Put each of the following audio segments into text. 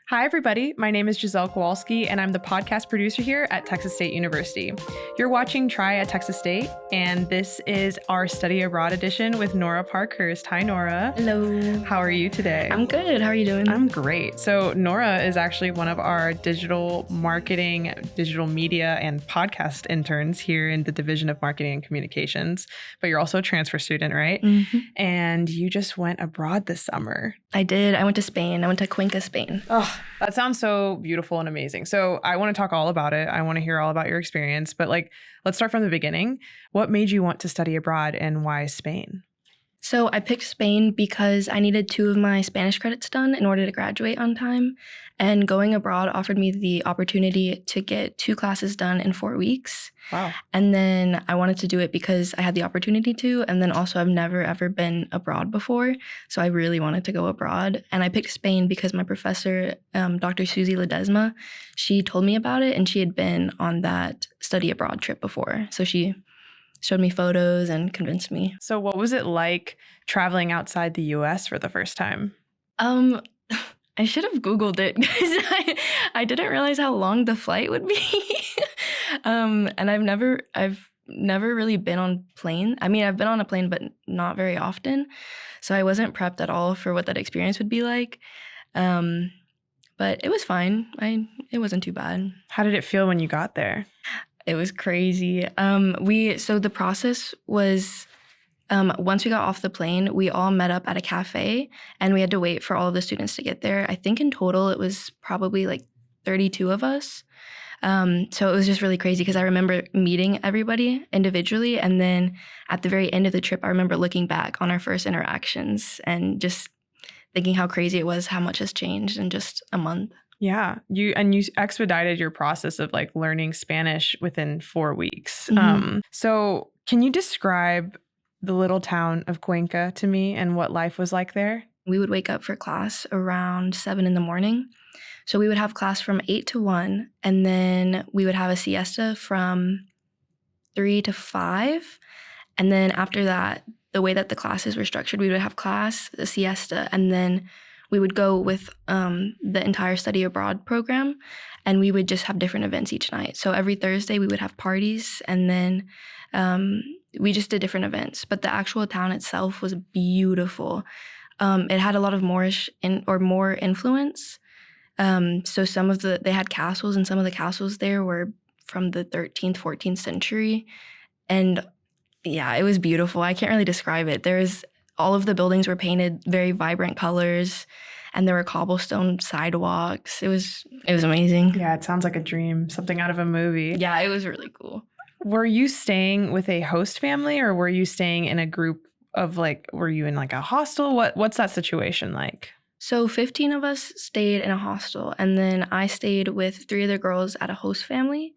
Hi, everybody. My name is Giselle Kowalski, and I'm the podcast producer here at Texas State University. You're watching Try at Texas State, and this is our Study Abroad edition with Nora Parkhurst. Hi, Nora. Hello. How are you today? I'm good. How are you doing? I'm great. So Nora is actually one of our digital marketing, digital media, and podcast interns here in the Division of Marketing and Communications. But you're also a transfer student, right? Mm-hmm. And you just went abroad this summer. I did. I went to Spain. I went to Cuenca, Spain. Oh, that sounds so beautiful and amazing. So I want to talk all about it. I want to hear all about your experience. But let's start from the beginning. What made you want to study abroad and why Spain? So I picked Spain because I needed 2 of my Spanish credits done in order to graduate on time. And going abroad offered me the opportunity to get 2 classes done in 4 weeks. Wow. And then I wanted to do it because I had the opportunity to. And then also I've never, ever been abroad before. So I really wanted to go abroad. And I picked Spain because my professor, Dr. Susie Ledesma, she told me about it. And she had been on that study abroad trip before. So she showed me photos and convinced me. So what was it like traveling outside the U.S. for the first time? I should have Googled it because I didn't realize how long the flight would be. And I've never really been on plane. I mean, I've been on a plane, but not very often. So I wasn't prepped at all for what that experience would be like. But it was fine. It wasn't too bad. How did it feel when you got there? It was crazy. So the process was, once we got off the plane, we all met up at a cafe and we had to wait for all of the students to get there. I think in total it was probably 32 of us. So it was just really crazy because I remember meeting everybody individually. And then at the very end of the trip, I remember looking back on our first interactions and just thinking how crazy it was, how much has changed in just a month. Yeah. You expedited your process of learning Spanish within 4 weeks. Mm-hmm. So can you describe the little town of Cuenca to me and what life was like there? We would wake up for class around 7 in the morning. So we would have class from 8 to 1, and then we would have a siesta from 3 to 5. And then after that, the way that the classes were structured, we would have class, a siesta, and then we would go with the entire study abroad program, and we would just have different events each night. So every Thursday we would have parties, and then we just did different events. But the actual town itself was beautiful. It had a lot of more influence. So they had castles, and some of the castles there were from the 13th, 14th century. And yeah, it was beautiful. I can't really describe it. All of the buildings were painted very vibrant colors, and there were cobblestone sidewalks. It was amazing. Yeah, it sounds like a dream, something out of a movie. Yeah, it was really cool. Were you staying with a host family, or were you staying in a group of were you in a hostel? What's that situation like? So 15 of us stayed in a hostel, and then I stayed with 3 other girls at a host family.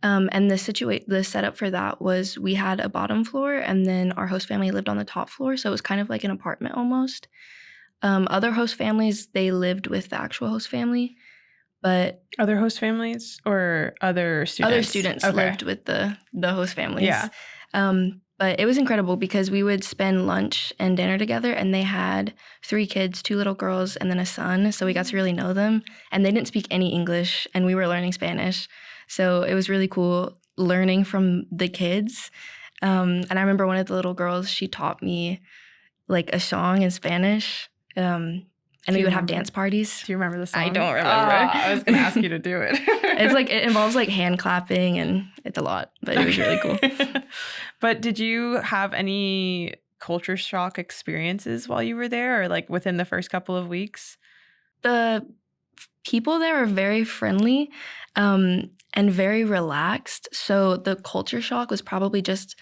And the setup for that was we had a bottom floor, and then our host family lived on the top floor. So it was kind of like an apartment almost. Other host families, they lived with the actual host family, but other host families or other students? Other students lived with the host families. Yeah. But it was incredible because we would spend lunch and dinner together, and they had 3 kids, 2 little girls, and then a son. So we got to really know them, and they didn't speak any English, and we were learning Spanish. So it was really cool learning from the kids. And I remember one of the little girls, she taught me a song in Spanish. And we would have dance parties. Do you remember the song? I don't remember. I was going to ask you to do it. It involves hand clapping, and it's a lot, but it was really cool. But did you have any culture shock experiences while you were there, or within the first couple of weeks? The people there are very friendly and very relaxed. So the culture shock was probably just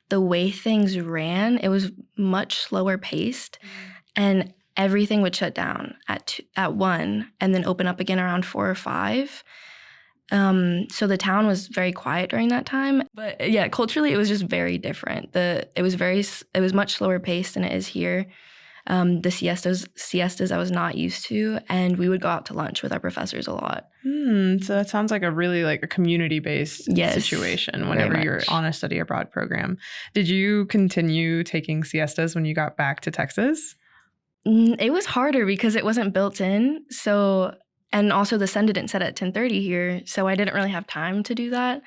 the way things ran. It was much slower paced, and everything would shut down at 1 and then open up again around 4 or 5. So the town was very quiet during that time. But yeah, culturally it was just very different. It was much slower paced than it is here. The siestas I was not used to, and we would go out to lunch with our professors a lot. So that sounds like a really a community-based situation whenever you're on a study abroad program. Did you continue taking siestas when you got back to Texas? It was harder because it wasn't built in. So And also the sun didn't set at 10:30 here, so I didn't really have time to do that.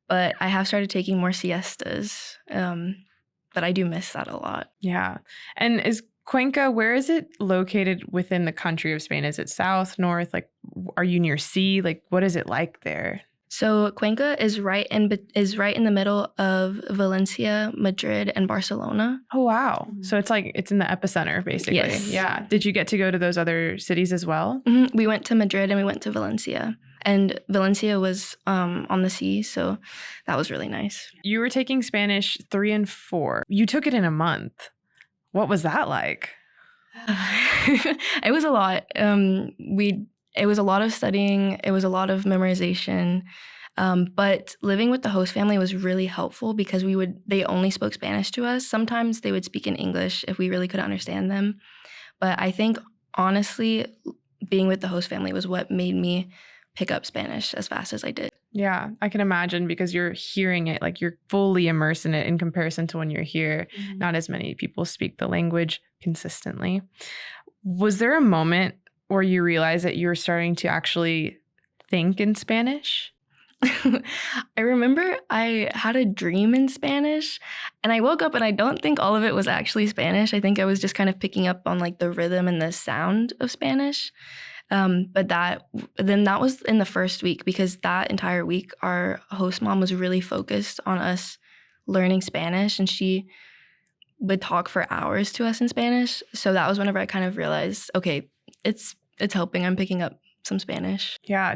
But I have started taking more siestas. But I do miss that a lot. Yeah. And is Cuenca, where is it located within the country of Spain? Is it south, north? Like, are you near sea? Like, what is it like there? So Cuenca is right in the middle of Valencia, Madrid, and Barcelona. Oh, wow. So it's like it's in the epicenter, basically. Yes. Yeah. Did you get to go to those other cities as well? Mm-hmm. We went to Madrid and we went to Valencia. And Valencia was on the sea, so that was really nice. You were taking Spanish 3 and 4. You took it in a month. What was that like? It was a lot. It was a lot of studying. It was a lot of memorization. But living with the host family was really helpful because they only spoke Spanish to us. Sometimes they would speak in English if we really couldn't understand them. But I think, honestly, being with the host family was what made me pick up Spanish as fast as I did. Yeah, I can imagine because you're hearing it, like you're fully immersed in it in comparison to when you're here. Mm-hmm. Not as many people speak the language consistently. Was there a moment where you realized that you were starting to actually think in Spanish? I remember I had a dream in Spanish and I woke up and I don't think all of it was actually Spanish. I think I was just kind of picking up on like the rhythm and the sound of Spanish. But that was in the first week because that entire week our host mom was really focused on us learning Spanish and she would talk for hours to us in Spanish. So that was whenever I kind of realized, okay, it's helping. I'm picking up some Spanish. Yeah.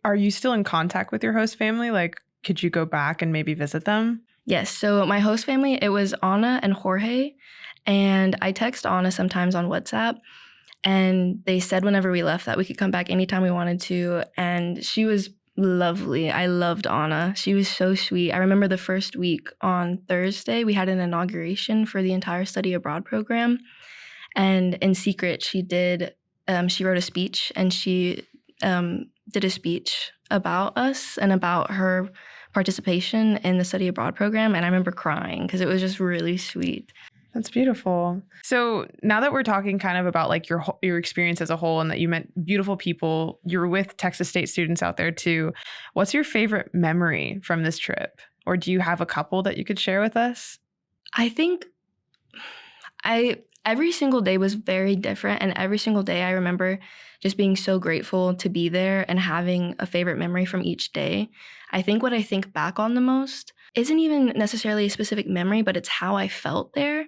Are you still in contact with your host family? Like, could you go back and maybe visit them? Yes. So my host family, it was Anna and Jorge. And I text Anna sometimes on WhatsApp. And they said whenever we left that we could come back anytime we wanted to. And she was lovely. I loved Anna. She was so sweet. I remember the first week on Thursday, we had an inauguration for the entire study abroad program. And in secret, she wrote a speech and she did a speech about us and about her participation in the study abroad program. And I remember crying because it was just really sweet. That's beautiful. So now that we're talking kind of about like your experience as a whole and that you met beautiful people, you were with Texas State students out there too. What's your favorite memory from this trip? Or do you have a couple that you could share with us? I think every single day was very different. And every single day I remember just being so grateful to be there and having a favorite memory from each day. I think what I think back on the most isn't even necessarily a specific memory, but it's how I felt there.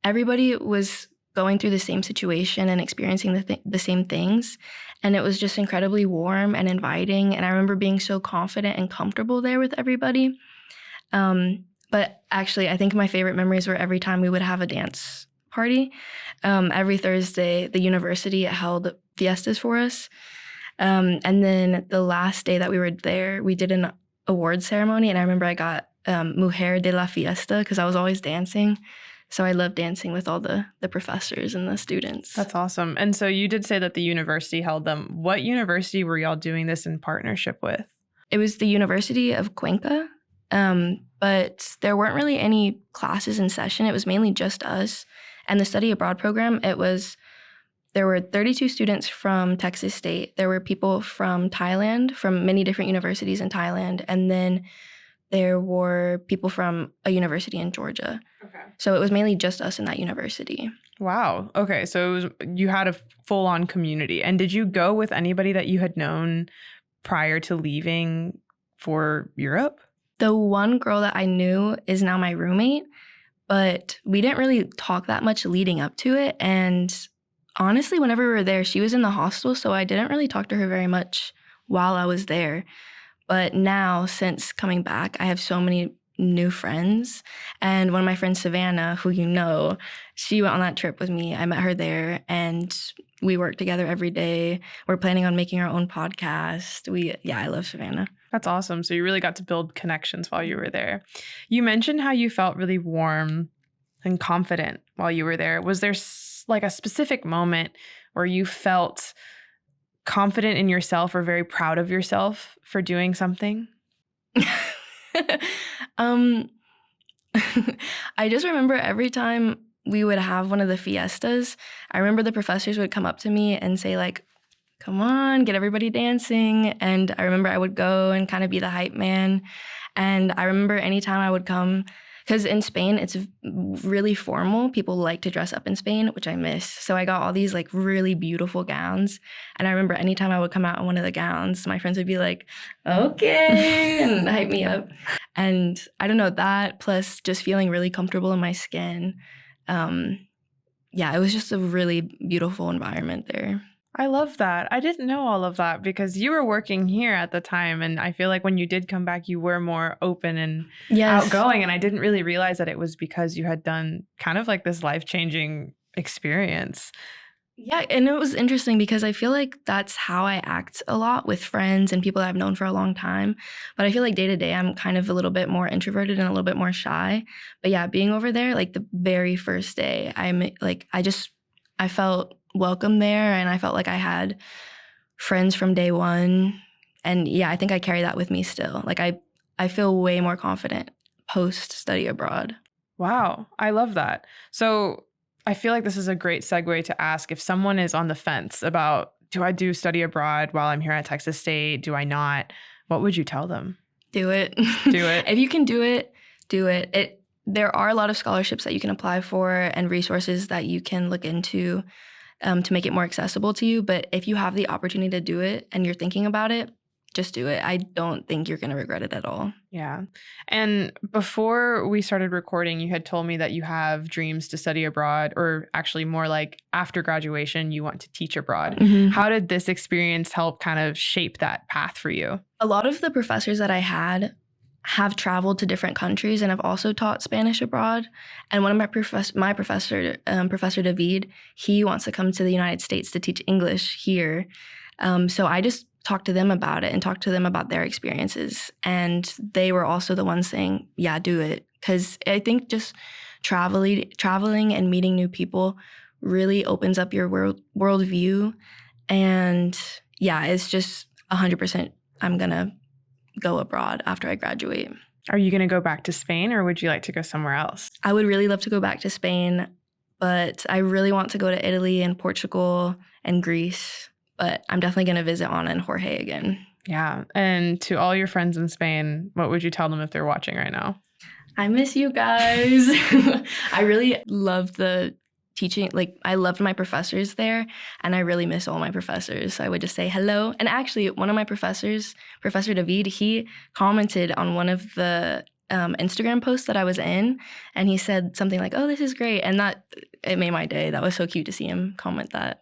Everybody was going through the same situation and experiencing the same things. And it was just incredibly warm and inviting. And I remember being so confident and comfortable there with everybody. But actually, I think my favorite memories were every time we would have a dance party. Every Thursday, the university held fiestas for us. And then the last day that we were there, we did an award ceremony. And I remember I got Mujer de la Fiesta because I was always dancing. So I love dancing with all the professors and the students. That's awesome. And so you did say that the university held them. What university were y'all doing this in partnership with? It was the University of Cuenca, but there weren't really any classes in session. It was mainly just us. And the study abroad program, there were 32 students from Texas State. There were people from Thailand, from many different universities in Thailand. And then there were people from a university in Georgia. Okay. So it was mainly just us in that university. Wow. Okay. So you had a full-on community. And did you go with anybody that you had known prior to leaving for Europe? The one girl that I knew is now my roommate, but we didn't really talk that much leading up to it. And honestly, whenever we were there, she was in the hostel, so I didn't really talk to her very much while I was there. But now, since coming back, I have so many new friends. And one of my friends, Savannah, who you know, she went on that trip with me. I met her there and we work together every day. We're planning on making our own podcast. I love Savannah. That's awesome. So you really got to build connections while you were there. You mentioned how you felt really warm and confident while you were there. Was there like a specific moment where you felt confident in yourself or very proud of yourself for doing something? I just remember every time we would have one of the fiestas, I remember the professors would come up to me and say like, come on, get everybody dancing. And I remember I would go and kind of be the hype man. And I remember anytime I would come, because in Spain, it's really formal. People like to dress up in Spain, which I miss. So I got all these like really beautiful gowns. And I remember anytime I would come out in one of the gowns, my friends would be like, okay, and hype me up. And I don't know, that plus just feeling really comfortable in my skin. Yeah, it was just a really beautiful environment there. I love that. I didn't know all of that because you were working here at the time. And I feel like when you did come back, you were more open and outgoing. And I didn't really realize that it was because you had done kind of like this life-changing experience. Yeah, and it was interesting because I feel like that's how I act a lot with friends and people that I've known for a long time. But I feel like day to day, I'm kind of a little bit more introverted and a little bit more shy. But yeah, being over there, like the very first day, I felt welcome there, and I felt like I had friends from day one. And yeah, I think I carry that with me still. Like I feel way more confident post study abroad. Wow, I love that. So I feel like this is a great segue to ask if someone is on the fence about, do I do study abroad while I'm here at Texas State? Do I not? What would you tell them? Do it. Do it. If you can do it, do it. There are a lot of scholarships that you can apply for and resources that you can look into to make it more accessible to you. But if you have the opportunity to do it and you're thinking about it, just do it. I don't think you're going to regret it at all. Yeah. And before we started recording, you had told me that you have dreams to study abroad, or actually more like after graduation, you want to teach abroad. Mm-hmm. How did this experience help kind of shape that path for you? A lot of the professors that I had have traveled to different countries and have also taught Spanish abroad. And one of my professor, Professor David, he wants to come to the United States to teach English here. So I just talked to them about it and talked to them about their experiences. And they were also the ones saying, yeah, do it. Because I think just traveling and meeting new people really opens up your worldview. And yeah, it's just 100% I'm going to go abroad after I graduate. Are you going to go back to Spain, or would you like to go somewhere else? I would really love to go back to Spain, but I really want to go to Italy and Portugal and Greece. But I'm definitely going to visit Anna and Jorge again. Yeah. And to all your friends in Spain, what would you tell them if they're watching right now? I miss you guys. I really love the teaching. Like, I loved my professors there, and I really miss all my professors. So I would just say hello. And actually, one of my professors, Professor David, he commented on one of the Instagram posts that I was in, and he said something like, oh, this is great. And it made my day. That was so cute to see him comment that.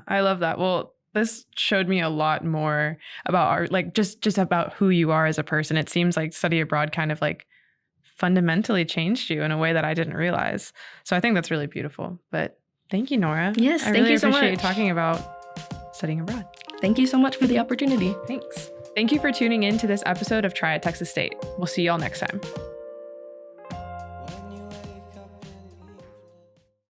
I love that. Well, this showed me a lot more about just about who you are as a person. It seems like study abroad kind of like fundamentally changed you in a way that I didn't realize. So I think that's really beautiful. But thank you, Nora. Yes, I really appreciate you talking about studying abroad. Thank you so much for the opportunity. Thanks. Thank you for tuning in to this episode of Try at Texas State. We'll see y'all next time.